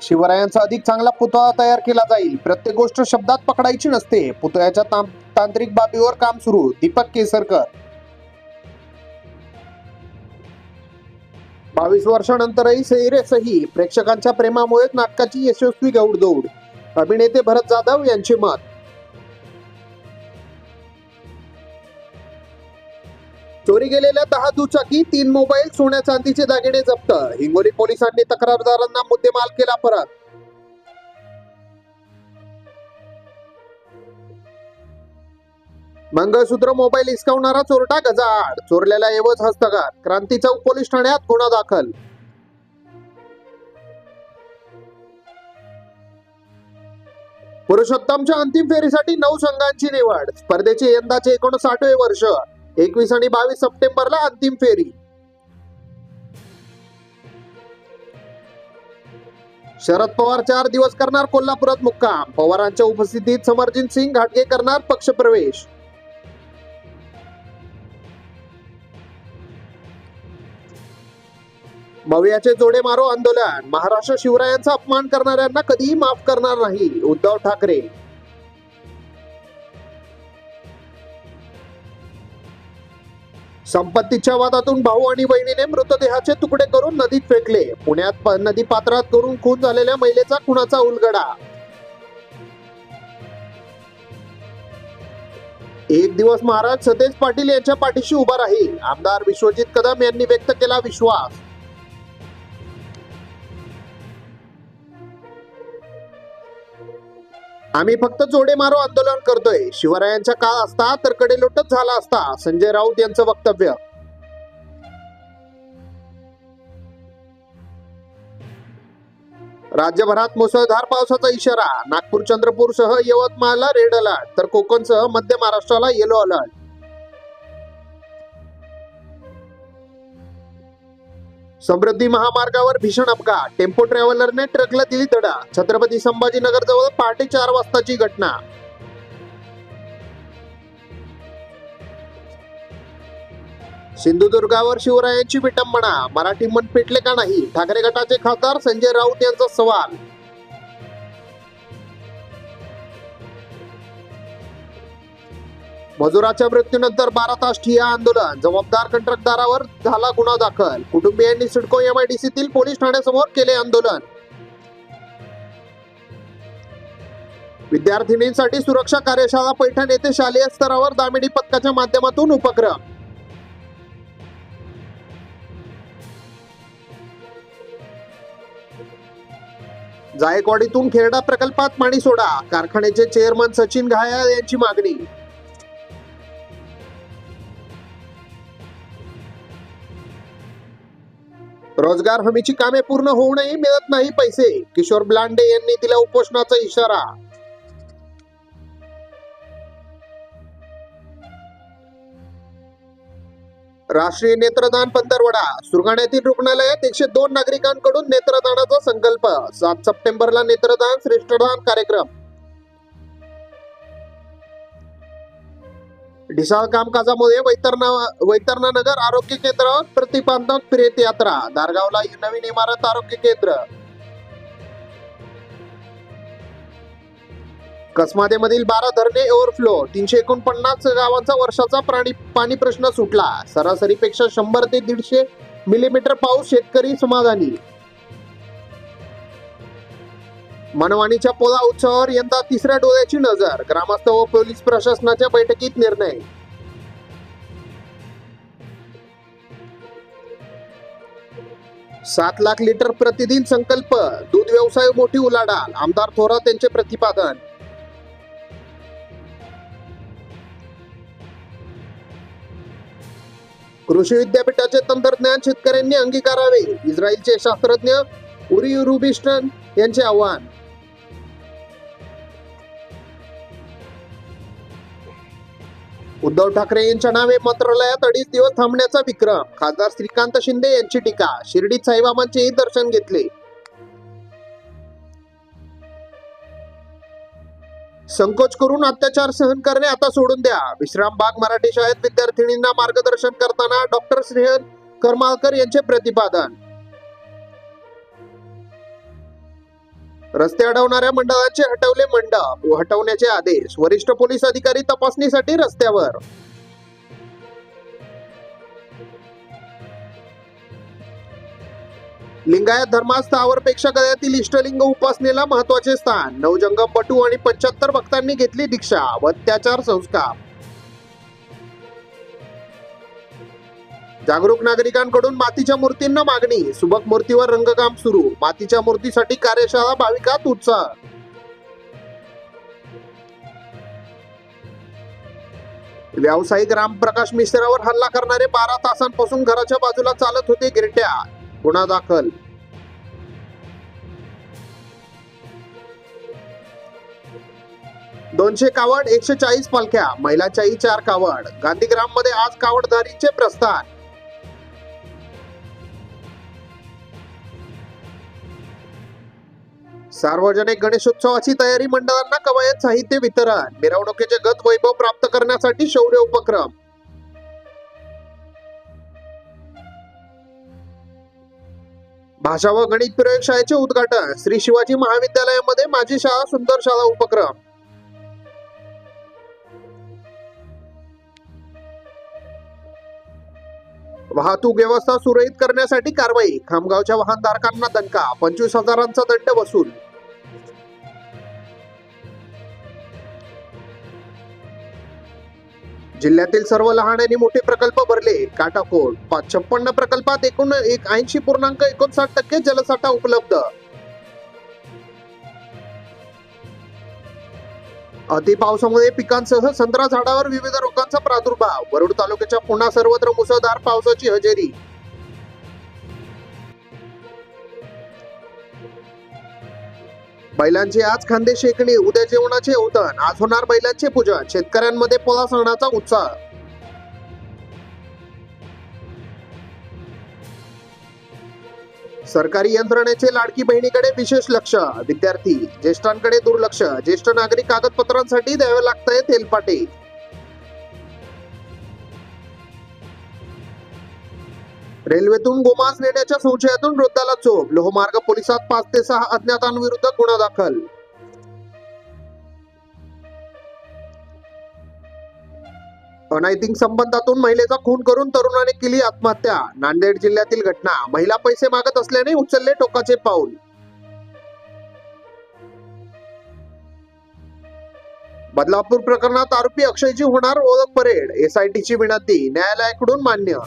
शिवरायांचा अधिक चांगला पुतळा तयार केला जाईल. प्रत्येक गोष्ट शब्दात पकडायची नसते. पुतळ्याच्या तांत्रिक बाबीवर काम सुरू. दीपक केसरकर. 22 वर्षांनंतरही सही रे सही. प्रेक्षकांच्या प्रेमामुळेच नाटकाची यशस्वी घौडदौड. अभिनेते भरत जाधव यांचे मत. चोरी गेलेल्या 10 दुचाकी, 3 मोबाईल, सोन्या चांदीचे दागिने जप्त. हिंगोली पोलिसांनी तक्रारदारांना मुद्देमाल केला परत. मंगळसूत्र मोबाईल हिसकावणारा चोरटा गजाआड. चोरलेला एवज हस्तगत. क्रांती चौक पोलीस ठाण्यात गुन्हा दाखल. पुरुषोत्तमच्या अंतिम फेरीसाठी 9 संघांची निवड. स्पर्धेचे यंदाचे 59वे वर्ष. 21 आणि 22 सप्टेंबरला अंतिम फेरी. शरद पवार 4 दिवस करणार कोल्हापुरात मुक्काम. पवारांच्या उपस्थितीत समरजित सिंग घाटगे करणार पक्षप्रवेश. मवियाचे जोडे मारो आंदोलन. महाराष्ट्र शिवरायांचा अपमान करणाऱ्यांना कधीही माफ करणार नाही. उद्धव ठाकरे. संपत्तीच्या वादातून भाऊ आणि बहिणीने मृतदेहाचे तुकडे करून नदीत फेकले. पुण्यात नदी पात्रात करून खून झालेल्या महिलेचा खुनाचा उलगडा. एक दिवस महाराज सतेज पाटील यांच्या पाठीशी उभा राहील. आमदार विश्वजित कदम यांनी व्यक्त केला विश्वास. आम्ही फक्त जोडे मारो आंदोलन करतोय. शिवरायांच्या काळ असता तर कडेलोटच झाला असता. संजय राऊत यांचं वक्तव्य. राज्यभरात मुसळधार पावसाचा इशारा. नागपूर, चंद्रपूर सह यवतमाळला रेड अलर्ट तर कोकणसह मध्य महाराष्ट्राला येलो अलर्ट. समृद्धी महामार्गावर भीषण अपघात. टेम्पो ट्रॅव्हलरने ट्रकला दिली धडा. छत्रपती संभाजीनगर जवळ पहाटे 4 वाजताची घटना. सिंधुदुर्गावर शिवरायांची विटंबना. मराठी मन पेटले का नाही? ठाकरे गटाचे खासदार संजय राऊत यांचा सवाल. मजुराच्या मृत्यूनंतर 12 तास ठिय्या आंदोलन. जबाबदार कंत्राटदारावर झाला गुन्हा दाखल. कुटुंबियांनी सिडको MIDCतील पोलीस ठाण्यासमोर केले आंदोलन. विद्यार्थिनींसाठी सुरक्षा कार्यशाळा पैठण येथे शालेय स्तरावर दामिनी पथकाच्या माध्यमातून उपक्रम. जायकवाडीतून खेरडा प्रकल्पात पाणी सोडा. कारखान्याचे चेअरमन सचिन घायाळ यांची मागणी. रोजगार हमीची कामे पूर्ण होऊनही मिळत नाही पैसे. किशोर ब्लांडे यांनी दिला उपोषणाचा इशारा. राष्ट्रीय नेत्रदान पंधरवडा. सुरगाण्यातील रुग्णालयात 102 नागरिकांकडून नेत्रदानाचा संकल्प. 7 सप्टेंबरला नेत्रदान श्रेष्ठदान कार्यक्रम. ढिसाळ कामकाजामुळे वैतरणा नगर आरोग्य केंद्रावर प्रतिबंधक प्रेत यात्रा. दारगावला नवीन इमारत आरोग्य केंद्र. कसमादे मधील 12 धरणे ओव्हरफ्लो. 349 गावांचा वर्षाचा पाणी प्रश्न सुटला. सरासरीपेक्षा 100 ते 150 मिलीमीटर पाऊस. शेतकरी समाधानी. मनवानीच्या पोळा उत्सवावर यंदा 3ऱ्या डोळ्याची नजर. ग्रामस्थ व पोलीस प्रशासनाच्या बैठकीत निर्णय. $7 लाख लिटर प्रतिदिन संकल्प. दूध व्यवसाय मोठी उलाढाल. आमदार थोरात यांचे प्रतिपादन. कृषी विद्यापीठाचे तंत्रज्ञान शेतकऱ्यांनी अंगीकारावे. इस्रायलचे शास्त्रज्ञ उरी रुबिस्टन यांचे आवाहन. उद्धव ठाकरे यांच्या नावे मंत्रालयात 2.5 दिवस थांबण्याचा विक्रम. खासदार श्रीकांत शिंदे यांची टीका. शिर्डीत साईबाबांचेही दर्शन घेतले. संकोच करून अत्याचार सहन करणे आता सोडून द्या. विश्रामबाग मराठी शाळेत विद्यार्थिनींना मार्गदर्शन करताना डॉक्टर स्नेहल करमाळकर यांचे प्रतिपादन. रस्ते अडवणाऱ्या मंडळांचे हटवले मंडप, हटवण्याचे आदेश. वरिष्ठ पोलीस अधिकारी तपासणीसाठी रस्त्यावर. लिंगायत धर्मात स्थावरपेक्षा गळ्यातील इष्टलिंग उपासनेला महत्वाचे स्थान. नवजंगमपटू आणि 75 भक्तांनी घेतली दीक्षा व अत्याचार संस्कार. जागरूक नागरिकांकडून मातीच्या मूर्तींना मागणी. सुबक मूर्तीवर रंगकाम सुरू. मातीच्या मूर्तीसाठी कार्यशाळा, भाविकात उत्साह. व्यावसायिक रामप्रकाश मिश्रावर हल्ला करणारे 12 तासांपासून घराच्या बाजूला चालत होते गिरट्या. गुन्हा दाखल. दोनशे कावड, 140 पालख्या, महिलांच्याही 4 कावड. गांधीग्राम मध्ये आज कावडधारींचे प्रस्थान. सार्वजनिक गणेशोत्सवाची तयारी. मंडळांना कवायत साहित्य वितरण. मिरवणुकीचे गत वैभव प्राप्त करण्यासाठी शौर्य उपक्रम. भाषा व गणित प्रयोगशाळेचे उद्घाटन. श्री शिवाजी महाविद्यालयामध्ये माझी शाळा सुंदर शाळा उपक्रम. वाहतूक व्यवस्था सुरळीत करण्यासाठी कारवाई. खामगावच्या वाहनधारकांना दणका. 25,000चा दंड वसूल. जिल्ह्यातील सर्व लहान आणि मोठे प्रकल्प भरले. काटाकोट. 56 प्रकल्पात एकूण 80.59% जलसाठा उपलब्ध. अति पावसामुळे पिकांसह संत्रा झाडावर विविध रोगांचा प्रादुर्भाव. वरुड तालुक्याच्या पुन्हा सर्वत्र मुसळधार पावसाची हजेरी. बैलांची आज खांदे शेकणी. उद्या जेवणाचे औतण. आज होणार बैलांचे पूजन. शेतकऱ्यांमध्ये पोळा सणाचा उत्साह. सरकारी यंत्रणेचे लाडकी बहिणीकडे विशेष लक्ष. विद्यार्थी, ज्येष्ठांकडे दुर्लक्ष. ज्येष्ठ नागरिक कागदपत्रांसाठी द्यावे लागतंय तेलपाटे. रेल्वेतून गोमांस नेण्याच्या संशयातून वृद्धाला चोप. लोहमार्ग पोलिसात 5 ते 6 अज्ञातांविरुद्ध गुन्हा दाखल. अनैतिक संबंधातून महिलेचा खून करून तरुणाने केली आत्महत्या. नांदेड जिल्ह्यातील घटना. महिला पैसे मागत असल्याने उचलले टोकाचे पाऊल. बदलापूर प्रकरणात आरोपी अक्षयची होणार ओळख परेड. एसआयटीची विनंती. न्यायालयाकडून मान्य.